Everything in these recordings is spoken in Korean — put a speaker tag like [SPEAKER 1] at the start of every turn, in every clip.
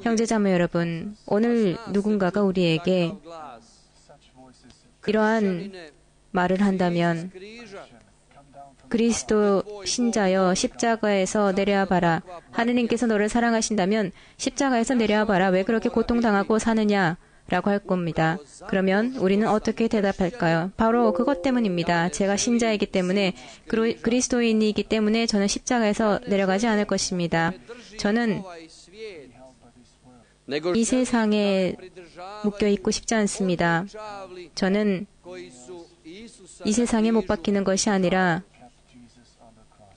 [SPEAKER 1] 형제자매 여러분, 오늘 누군가가 우리에게 이러한 말을 한다면 그리스도 신자여 십자가에서 내려와 봐라. 하느님께서 너를 사랑하신다면 십자가에서 내려와 봐라. 왜 그렇게 고통당하고 사느냐? 라고 할 겁니다. 그러면 우리는 어떻게 대답할까요? 바로 그것 때문입니다. 제가 신자이기 때문에 그리스도인이기 때문에 저는 십자가에서 내려가지 않을 것입니다. 저는 이 세상에 묶여 있고 싶지 않습니다. 저는 이 세상에 못 박히는 것이 아니라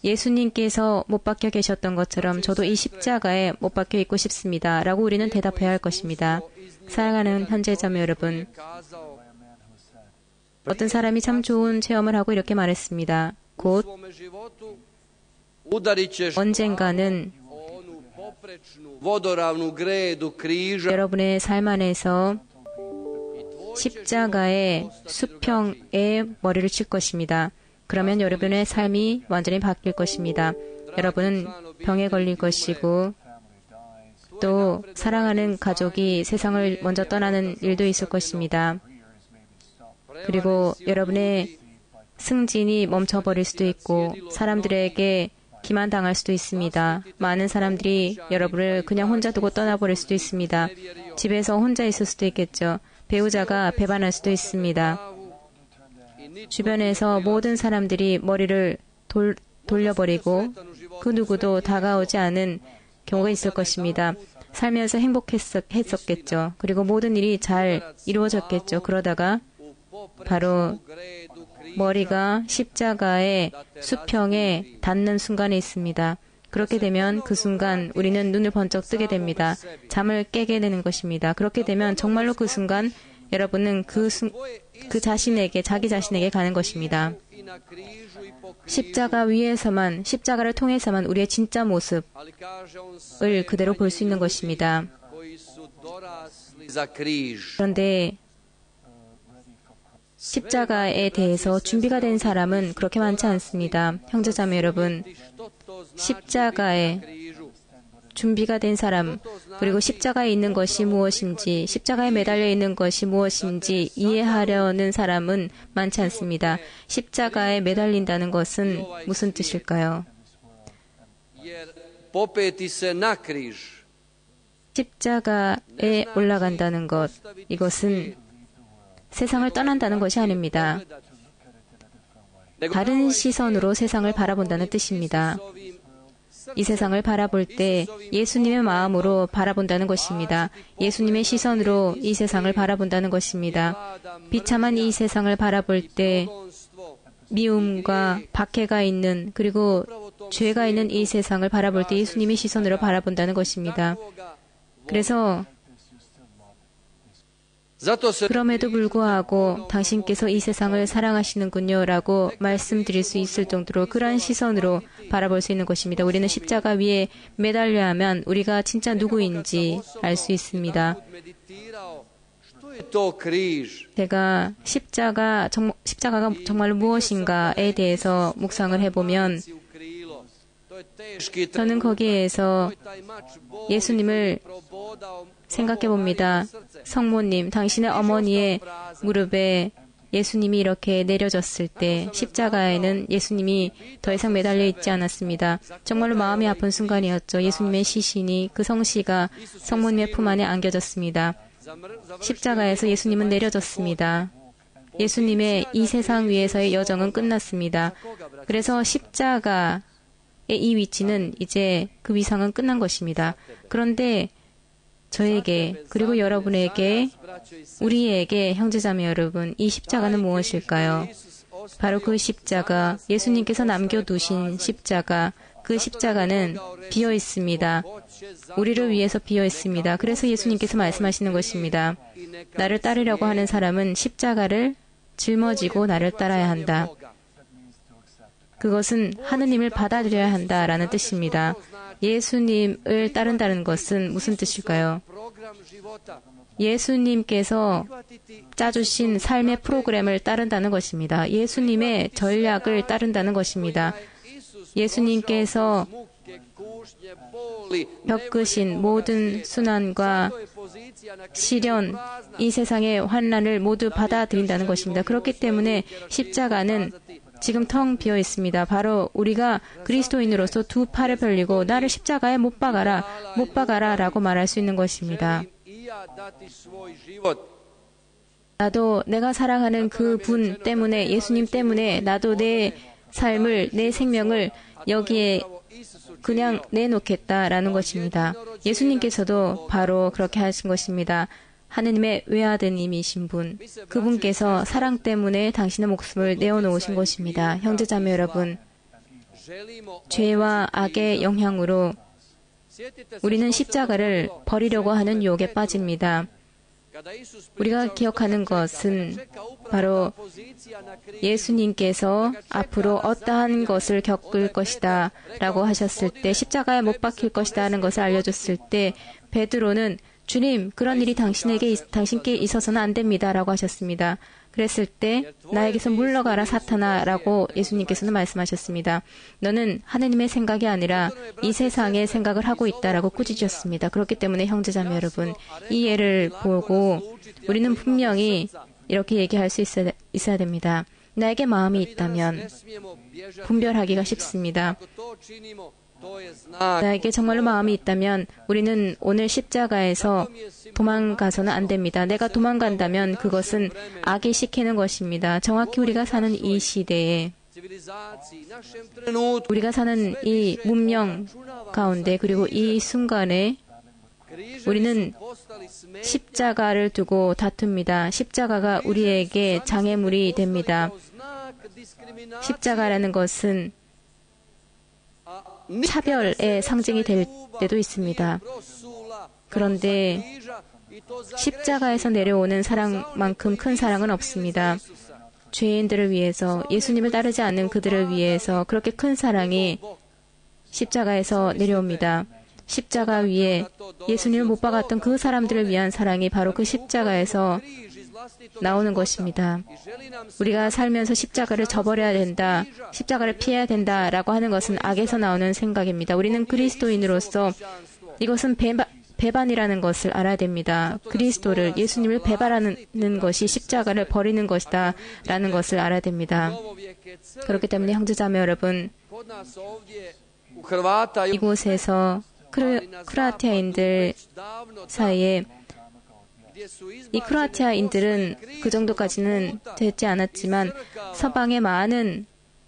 [SPEAKER 1] 예수님께서 못 박혀 계셨던 것처럼 저도 이 십자가에 못 박혀 있고 싶습니다. 라고 우리는 대답해야 할 것입니다. 사랑하는 형제자매 여러분, 어떤 사람이 참 좋은 체험을 하고 이렇게 말했습니다. 곧 언젠가는 여러분의 삶 안에서 십자가의 수평에 머리를 칠 것입니다. 그러면 여러분의 삶이 완전히 바뀔 것입니다. 여러분은 병에 걸릴 것이고 또 사랑하는 가족이 세상을 먼저 떠나는 일도 있을 것입니다. 그리고 여러분의 승진이 멈춰버릴 수도 있고 사람들에게 기만당할 수도 있습니다. 많은 사람들이 여러분을 그냥 혼자 두고 떠나버릴 수도 있습니다. 집에서 혼자 있을 수도 있겠죠. 배우자가 배반할 수도 있습니다. 주변에서 모든 사람들이 머리를 돌려버리고 그 누구도 다가오지 않은 경우가 있을 것입니다. 살면서 행복했었겠죠. 그리고 모든 일이 잘 이루어졌겠죠. 그러다가 바로 머리가 십자가의 수평에 닿는 순간에 있습니다. 그렇게 되면 그 순간 우리는 눈을 번쩍 뜨게 됩니다. 잠을 깨게 되는 것입니다. 그렇게 되면 정말로 그 순간 여러분은 자기 자신에게 가는 것입니다. 십자가 위에서만, 십자가를 통해서만 우리의 진짜 모습을 그대로 볼 수 있는 것입니다. 그런데 십자가에 대해서 준비가 된 사람은 그렇게 많지 않습니다. 형제자매 여러분, 십자가에 준비가 된 사람, 그리고 십자가에 있는 것이 무엇인지, 십자가에 매달려 있는 것이 무엇인지 이해하려는 사람은 많지 않습니다. 십자가에 매달린다는 것은 무슨 뜻일까요? 십자가에 올라간다는 것, 이것은 세상을 떠난다는 것이 아닙니다. 다른 시선으로 세상을 바라본다는 뜻입니다. 이 세상을 바라볼 때 예수님의 마음으로 바라본다는 것입니다. 예수님의 시선으로 이 세상을 바라본다는 것입니다. 비참한 이 세상을 바라볼 때 미움과 박해가 있는 그리고 죄가 있는 이 세상을 바라볼 때 예수님의 시선으로 바라본다는 것입니다. 그래서 그럼에도 불구하고 당신께서 이 세상을 사랑하시는군요 라고 말씀드릴 수 있을 정도로 그러한 시선으로 바라볼 수 있는 것입니다. 우리는 십자가 위에 매달려야 하면 우리가 진짜 누구인지 알 수 있습니다. 제가 십자가가 정말로 무엇인가에 대해서 묵상을 해보면 저는 거기에서 예수님을 생각해 봅니다. 성모님, 당신의 어머니의 무릎에 예수님이 이렇게 내려졌을 때 십자가에는 예수님이 더 이상 매달려 있지 않았습니다. 정말로 마음이 아픈 순간이었죠. 예수님의 시신이 그 성시가 성모님의 품 안에 안겨졌습니다. 십자가에서 예수님은 내려졌습니다. 예수님의 이 세상 위에서의 여정은 끝났습니다. 그래서 십자가의 이 위치는 이제 그 위상은 끝난 것입니다. 그런데 저에게 그리고 여러분에게 우리에게 형제자매 여러분, 이 십자가는 무엇일까요? 바로 그 십자가, 예수님께서 남겨두신 십자가, 그 십자가는 비어 있습니다. 우리를 위해서 비어 있습니다. 그래서 예수님께서 말씀하시는 것입니다. 나를 따르려고 하는 사람은 십자가를 짊어지고 나를 따라야 한다. 그것은 하느님을 받아들여야 한다라는 뜻입니다. 예수님을 따른다는 것은 무슨 뜻일까요? 예수님께서 짜주신 삶의 프로그램을 따른다는 것입니다. 예수님의 전략을 따른다는 것입니다. 예수님께서 겪으신 모든 순환과 시련, 이 세상의 환난을 모두 받아들인다는 것입니다. 그렇기 때문에 십자가는 지금 텅 비어 있습니다. 바로 우리가 그리스도인으로서 두 팔을 벌리고 나를 십자가에 못 박아라, 못 박아라 라고 말할 수 있는 것입니다. 나도 내가 사랑하는 그 분 때문에, 예수님 때문에 나도 내 삶을, 내 생명을 여기에 그냥 내놓겠다라는 것입니다. 예수님께서도 바로 그렇게 하신 것입니다. 하느님의 외아드님이신 분, 그분께서 사랑 때문에 당신의 목숨을 내어놓으신 것입니다. 형제자매 여러분, 죄와 악의 영향으로 우리는 십자가를 버리려고 하는 유혹에 빠집니다. 우리가 기억하는 것은 바로 예수님께서 앞으로 어떠한 것을 겪을 것이다 라고 하셨을 때, 십자가에 못 박힐 것이다 하는 것을 알려줬을 때 베드로는 주님, 그런 일이 당신께 있어서는 안 됩니다 라고 하셨습니다. 그랬을 때 나에게서 물러가라 사탄아 라고 예수님께서는 말씀하셨습니다. 너는 하느님의 생각이 아니라 이 세상의 생각을 하고 있다라고 꾸짖으셨습니다. 그렇기 때문에 형제자매 여러분, 이 예를 보고 우리는 분명히 이렇게 얘기할 수 있어야 됩니다. 나에게 마음이 있다면 분별하기가 쉽습니다. 나에게 정말로 마음이 있다면 우리는 오늘 십자가에서 도망가서는 안 됩니다. 내가 도망간다면 그것은 악이 시키는 것입니다. 정확히 우리가 사는 이 시대에, 우리가 사는 이 문명 가운데, 그리고 이 순간에 우리는 십자가를 두고 다툽니다. 십자가가 우리에게 장애물이 됩니다. 십자가라는 것은 차별의 상징이 될 때도 있습니다. 그런데 십자가에서 내려오는 사랑만큼 큰 사랑은 없습니다. 죄인들을 위해서, 예수님을 따르지 않는 그들을 위해서 그렇게 큰 사랑이 십자가에서 내려옵니다. 십자가 위에 예수님을 못 박았던 그 사람들을 위한 사랑이 바로 그 십자가에서 나오는 것입니다. 우리가 살면서 십자가를 저버려야 된다, 십자가를 피해야 된다라고 하는 것은 악에서 나오는 생각입니다. 우리는 그리스도인으로서 이것은 배반이라는 것을 알아야 됩니다. 그리스도를, 예수님을 배반하는 것이 십자가를 버리는 것이다 라는 것을 알아야 됩니다. 그렇기 때문에 형제자매 여러분, 이곳에서 크로아티아인들 사이에, 이 크로아티아인들은 그 정도까지는 되지 않았지만 서방의 많은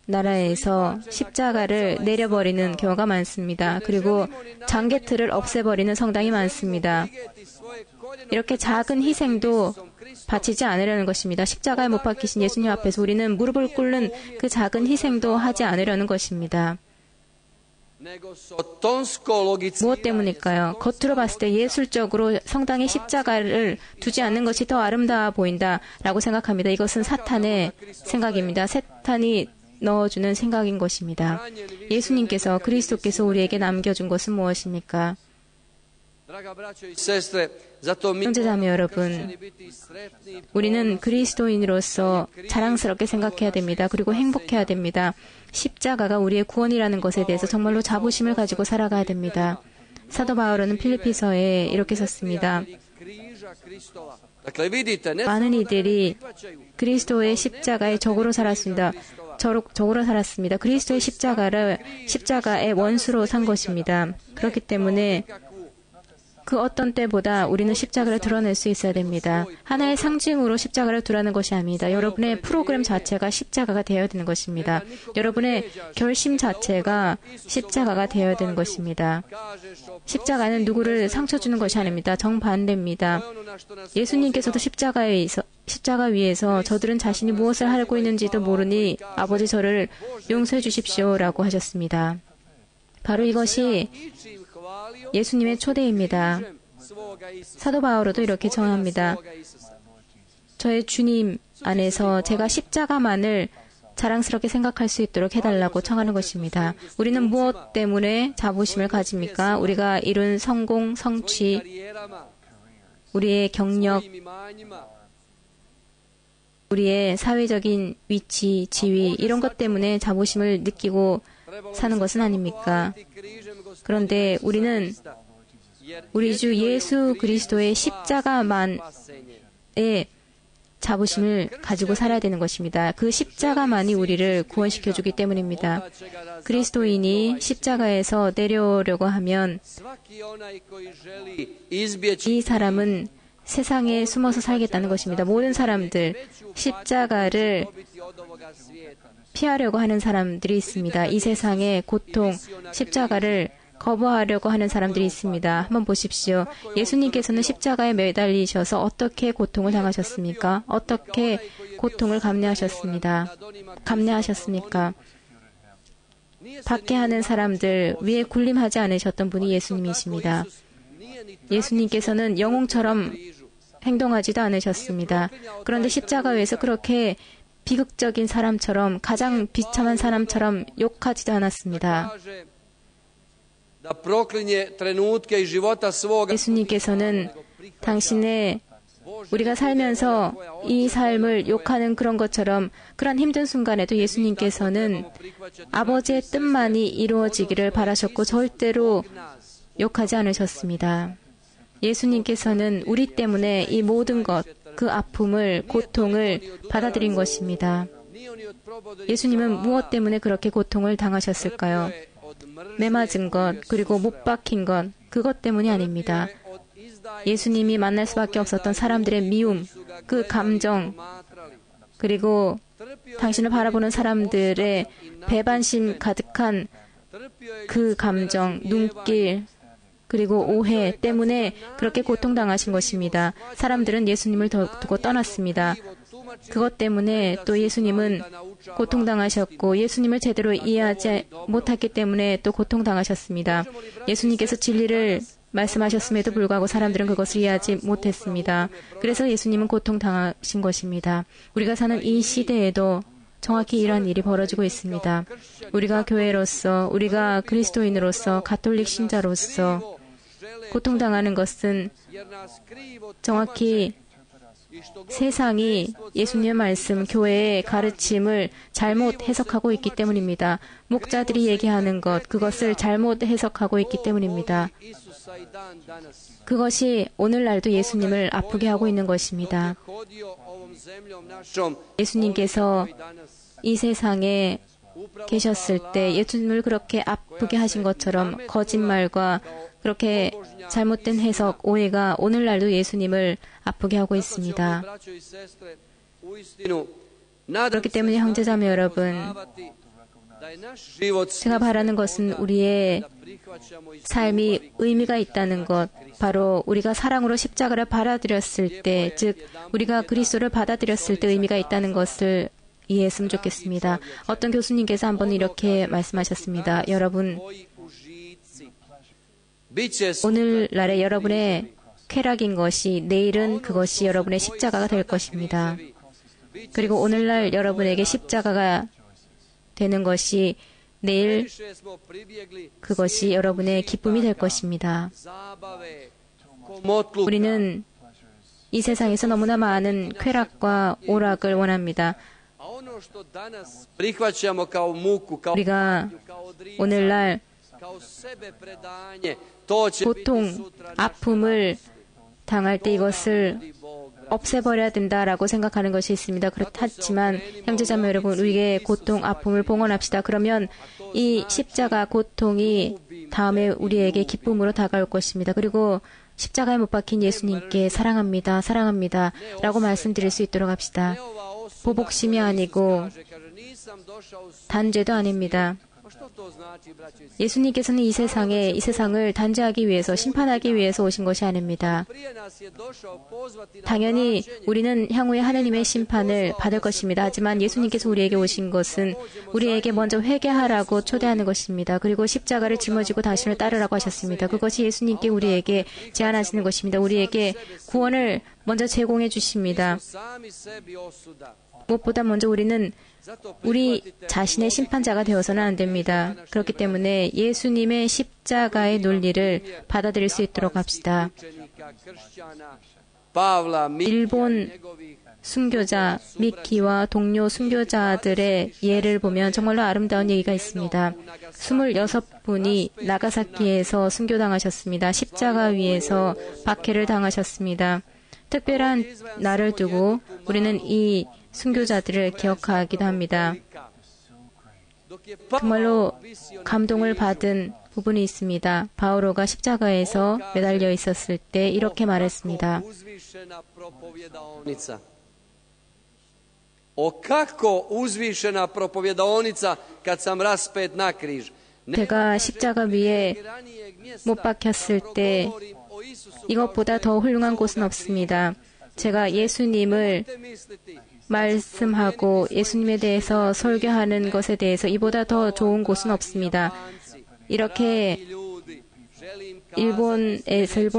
[SPEAKER 1] 나라에서 십자가를 내려버리는 경우가 많습니다. 그리고 장개틀을 없애버리는 성당이 많습니다. 이렇게 작은 희생도 바치지 않으려는 것입니다. 십자가에 못 박히신 예수님 앞에서 우리는 무릎을 꿇는 그 작은 희생도 하지 않으려는 것입니다. 무엇 때문일까요? 겉으로 봤을 때 예술적으로 성당에 십자가를 두지 않는 것이 더 아름다워 보인다라고 생각합니다. 이것은 사탄의 생각입니다. 사탄이 넣어주는 생각인 것입니다. 예수님께서, 그리스도께서 우리에게 남겨준 것은 무엇입니까? 형제자매 여러분, 우리는 그리스도인으로서 자랑스럽게 생각해야 됩니다. 그리고 행복해야 됩니다. 십자가가 우리의 구원이라는 것에 대해서 정말로 자부심을 가지고 살아가야 됩니다. 사도 바울은 필리피서에 이렇게 썼습니다. 많은 이들이 그리스도의 십자가의 적으로 살았습니다. 적으로 살았습니다. 그리스도의 십자가의 원수로 산 것입니다. 그렇기 때문에 그 어떤 때보다 우리는 십자가를 드러낼 수 있어야 됩니다. 하나의 상징으로 십자가를 두라는 것이 아닙니다. 여러분의 프로그램 자체가 십자가가 되어야 되는 것입니다. 여러분의 결심 자체가 십자가가 되어야 되는 것입니다. 십자가는 누구를 상처 주는 것이 아닙니다. 정반대입니다. 예수님께서도 십자가 위에서 저들은 자신이 무엇을 하고 있는지도 모르니 아버지 저를 용서해 주십시오라고 하셨습니다. 바로 이것이 예수님의 초대입니다. 사도 바울도 이렇게 정합니다. 저의 주님 안에서 제가 십자가만을 자랑스럽게 생각할 수 있도록 해달라고 청하는 것입니다. 우리는 무엇 때문에 자부심을 가집니까? 우리가 이룬 성공, 성취, 우리의 경력, 우리의 사회적인 위치, 지위, 이런 것 때문에 자부심을 느끼고 사는 것은 아닙니까? 그런데 우리는 우리 주 예수 그리스도의 십자가만의 자부심을 가지고 살아야 되는 것입니다. 그 십자가만이 우리를 구원시켜주기 때문입니다. 그리스도인이 십자가에서 내려오려고 하면 이 사람은 세상에 숨어서 살겠다는 것입니다. 모든 사람들, 십자가를 피하려고 하는 사람들이 있습니다. 이 세상의 고통, 십자가를 거부하려고 하는 사람들이 있습니다. 한번 보십시오. 예수님께서는 십자가에 매달리셔서 어떻게 고통을 당하셨습니까? 어떻게 고통을 감내하셨습니까? 밖에 하는 사람들 위에 군림하지 않으셨던 분이 예수님이십니다. 예수님께서는 영웅처럼 행동하지도 않으셨습니다. 그런데 십자가 위에서 그렇게 비극적인 사람처럼, 가장 비참한 사람처럼 욕하지도 않았습니다. 예수님께서는 당신의 우리가 살면서 이 삶을 욕하는 그런 것처럼 그런 힘든 순간에도 예수님께서는 아버지의 뜻만이 이루어지기를 바라셨고 절대로 욕하지 않으셨습니다. 예수님께서는 우리 때문에 이 모든 것, 그 아픔을, 고통을 받아들인 것입니다. 예수님은 무엇 때문에 그렇게 고통을 당하셨을까요? 매맞은 것, 그리고 못 박힌 것, 그것 때문이 아닙니다. 예수님이 만날 수밖에 없었던 사람들의 미움, 그 감정, 그리고 당신을 바라보는 사람들의 배반심 가득한 그 감정, 눈길, 그리고 오해 때문에 그렇게 고통당하신 것입니다. 사람들은 예수님을 두고 떠났습니다. 그것 때문에 또 예수님은 고통당하셨고 예수님을 제대로 이해하지 못했기 때문에 또 고통당하셨습니다. 예수님께서 진리를 말씀하셨음에도 불구하고 사람들은 그것을 이해하지 못했습니다. 그래서 예수님은 고통당하신 것입니다. 우리가 사는 이 시대에도 정확히 이러한 일이 벌어지고 있습니다. 우리가 교회로서, 우리가 그리스도인으로서, 가톨릭 신자로서 고통당하는 것은 정확히 세상이 예수님의 말씀, 교회의 가르침을 잘못 해석하고 있기 때문입니다. 목자들이 얘기하는 것, 그것을 잘못 해석하고 있기 때문입니다. 그것이 오늘날도 예수님을 아프게 하고 있는 것입니다. 예수님께서 이 세상에 계셨을 때 예수님을 그렇게 아프게 하신 것처럼 거짓말과 그렇게 잘못된 해석, 오해가 오늘날도 예수님을 아프게 하고 있습니다. 그렇기 때문에 형제자매 여러분, 제가 바라는 것은 우리의 삶이 의미가 있다는 것, 바로 우리가 사랑으로 십자가를 받아들였을 때, 즉 우리가 그리스도를 받아들였을 때 의미가 있다는 것을 이해했으면 좋겠습니다. 어떤 교수님께서 한번 이렇게 말씀하셨습니다. 여러분, 오늘날의 여러분의 쾌락인 것이 내일은 그것이 여러분의 십자가가 될 것입니다. 그리고 오늘날 여러분에게 십자가가 되는 것이 내일 그것이 여러분의 기쁨이 될 것입니다. 우리는 이 세상에서 너무나 많은 쾌락과 오락을 원합니다. 우리가 오늘날 고통, 아픔을 당할 때 이것을 없애버려야 된다라고 생각하는 것이 있습니다. 그렇지만 형제자매 여러분, 우리의 고통, 아픔을 봉헌합시다. 그러면 이 십자가 고통이 다음에 우리에게 기쁨으로 다가올 것입니다. 그리고 십자가에 못 박힌 예수님께 사랑합니다, 사랑합니다 라고 말씀드릴 수 있도록 합시다. 보복심이 아니고 단죄도 아닙니다. 예수님께서는 이 세상을 단죄하기 위해서, 심판하기 위해서 오신 것이 아닙니다. 당연히 우리는 향후에 하나님의 심판을 받을 것입니다. 하지만 예수님께서 우리에게 오신 것은 우리에게 먼저 회개하라고 초대하는 것입니다. 그리고 십자가를 짊어지고 당신을 따르라고 하셨습니다. 그것이 예수님께 우리에게 제안하시는 것입니다. 우리에게 구원을 먼저 제공해 주십니다. 무엇보다 먼저 우리는 우리 자신의 심판자가 되어서는 안 됩니다. 그렇기 때문에 예수님의 십자가의 논리를 받아들일 수 있도록 합시다. 일본 순교자 미키와 동료 순교자들의 예를 보면 정말로 아름다운 얘기가 있습니다. 26분이 나가사키에서 순교당하셨습니다. 십자가 위에서 박해를 당하셨습니다. 특별한 날을 두고 우리는 이 순교자들을 기억하기도 합니다. 정말로 감동을 받은 부분이 있습니다. 바오로가 십자가에서 매달려 있었을 때 이렇게 말했습니다. 제가 십자가 위에 못 박혔을 때 이것보다 더 훌륭한 곳은 없습니다. 제가 예수님을 말씀하고 예수님에 대해서 설교하는 것에 대해서 이보다 더 좋은 곳은 없습니다. 이렇게 일본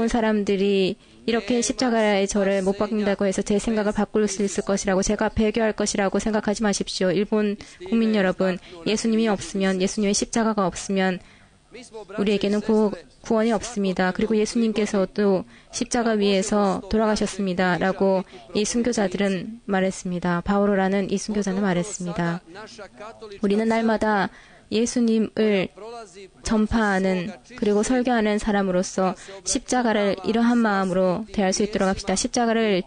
[SPEAKER 1] 사람들이 이렇게 십자가에 저를 못 박는다고 해서 제 생각을 바꿀 수 있을 것이라고 제가 배교할 것이라고 생각하지 마십시오. 일본 국민 여러분, 예수님이 없으면, 예수님의 십자가가 없으면 우리에게는 구원이 없습니다. 그리고 예수님께서도 십자가 위에서 돌아가셨습니다. 라고 이 순교자들은 말했습니다. 바오로라는 이 순교자는 말했습니다. 우리는 날마다 예수님을 전파하는 그리고 설교하는 사람으로서 십자가를 이러한 마음으로 대할 수 있도록 합시다. 십자가를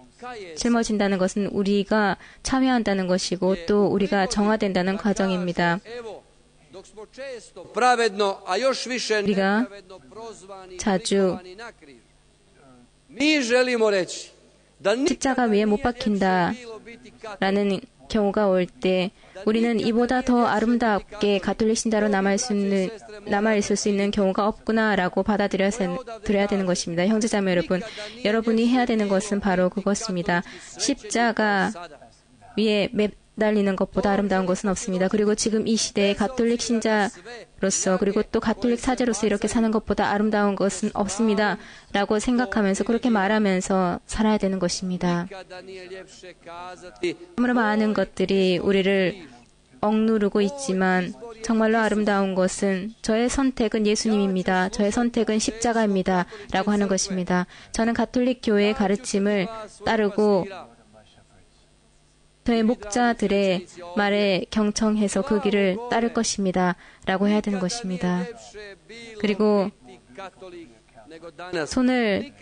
[SPEAKER 1] 짊어진다는 것은 우리가 참여한다는 것이고 또 우리가 정화된다는 과정입니다. 우리가 자주 십자가 위에 못 박힌다라는 경우가 올 때 우리는 이보다 더 아름답게 가톨릭 신자로 남아있을 수 있는 경우가 없구나라고 받아들여야 되는 것입니다. 형제자매 여러분, 여러분이 해야 되는 것은 바로 그것입니다. 십자가 위에 매달리는 것보다 아름다운 것은 없습니다. 그리고 지금 이 시대에 가톨릭 신자로서 그리고 또 가톨릭 사제로서 이렇게 사는 것보다 아름다운 것은 없습니다. 라고 생각하면서 그렇게 말하면서 살아야 되는 것입니다. 아무런 많은 것들이 우리를 억누르고 있지만 정말로 아름다운 것은 저의 선택은 예수님입니다. 저의 선택은 십자가입니다. 라고 하는 것입니다. 저는 가톨릭 교회의 가르침을 따르고 저의 목자들의 말에 경청해서 그 길을 따를 것입니다. 라고 해야 되는 것입니다. 그리고 손을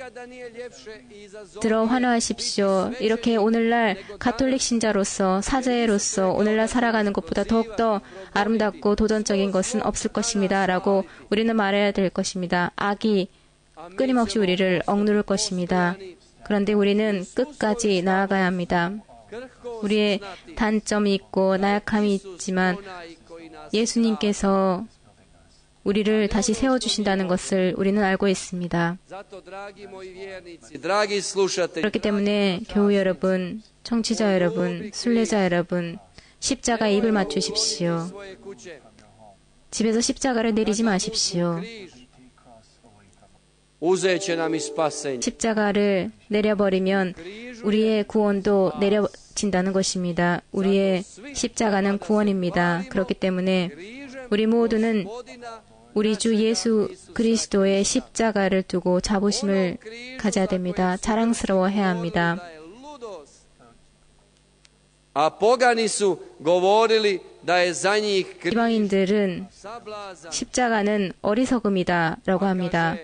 [SPEAKER 1] 들어 환호하십시오. 이렇게 오늘날 가톨릭 신자로서 사제로서 오늘날 살아가는 것보다 더욱더 아름답고 도전적인 것은 없을 것입니다. 라고 우리는 말해야 될 것입니다. 악이 끊임없이 우리를 억누를 것입니다. 그런데 우리는 끝까지 나아가야 합니다. 우리의 단점이 있고 나약함이 있지만 예수님께서 우리를 다시 세워주신다는 것을 우리는 알고 있습니다. 그렇기 때문에 교우 여러분, 청취자 여러분, 순례자 여러분, 십자가에 입을 맞추십시오. 집에서 십자가를 내리지 마십시오. 십자가를 내려버리면 우리의 구원도 내려진다는 것입니다. 우리의 십자가는 구원입니다. 그렇기 때문에 우리 모두는 우리 주 예수 그리스도의 십자가를 두고 자부심을 가져야 됩니다. 자랑스러워해야 합니다. 이방인들은 십자가는 어리석음이다라고 합니다.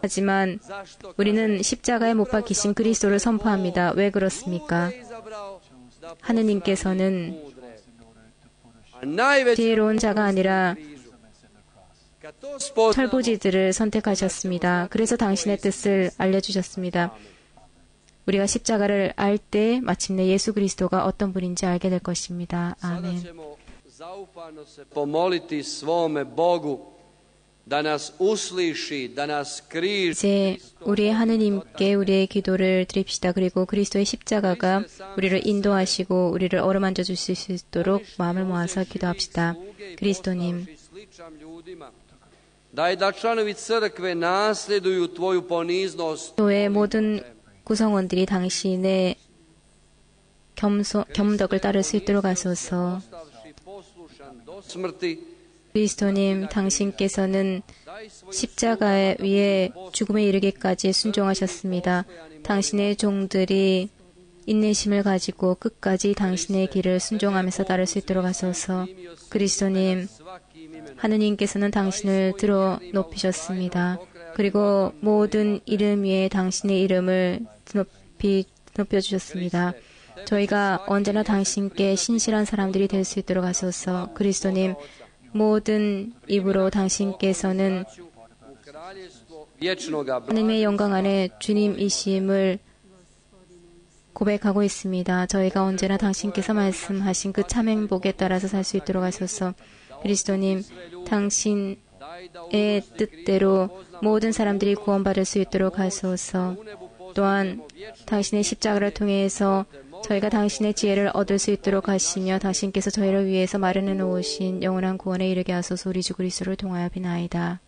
[SPEAKER 1] 하지만 우리는 십자가에 못 박히신 그리스도를 선포합니다. 왜 그렇습니까? 하느님께서는 지혜로운 자가 아니라 철부지들을 선택하셨습니다. 그래서 당신의 뜻을 알려주셨습니다. 우리가 십자가를 알 때 마침내 예수 그리스도가 어떤 분인지 알게 될 것입니다. 아멘. 이제 우리의 하느님께 우리의 기도를 드립시다. 그리고 그리스도의 십자가가 우리를 인도하시고 우리를 어루만져 주실 수 있도록 마음을 모아서 기도합시다. 그리스도님, 교회의 모든 구성원들이 당신의 겸덕을 따를 수 있도록 하소서. 그리스도님, 당신께서는 십자가 위에 죽음에 이르기까지 순종하셨습니다. 당신의 종들이 인내심을 가지고 끝까지 당신의 길을 순종하면서 따를 수 있도록 하소서. 그리스도님, 하느님께서는 당신을 들어 높이셨습니다. 그리고 모든 이름 위에 당신의 이름을 높여주셨습니다. 저희가 언제나 당신께 신실한 사람들이 될 수 있도록 하소서. 그리스도님, 모든 입으로 당신께서는 하나님의 영광 안에 주님이심을 고백하고 있습니다. 저희가 언제나 당신께서 말씀하신 그 참 행복에 따라서 살 수 있도록 하소서. 그리스도님, 당신의 뜻대로 모든 사람들이 구원받을 수 있도록 하소서. 또한 당신의 십자가를 통해서 저희가 당신의 지혜를 얻을 수 있도록 하시며 당신께서 저희를 위해서 마련해 놓으신 영원한 구원에 이르게 하소서. 우리 주 그리스도를 통하여 비나이다.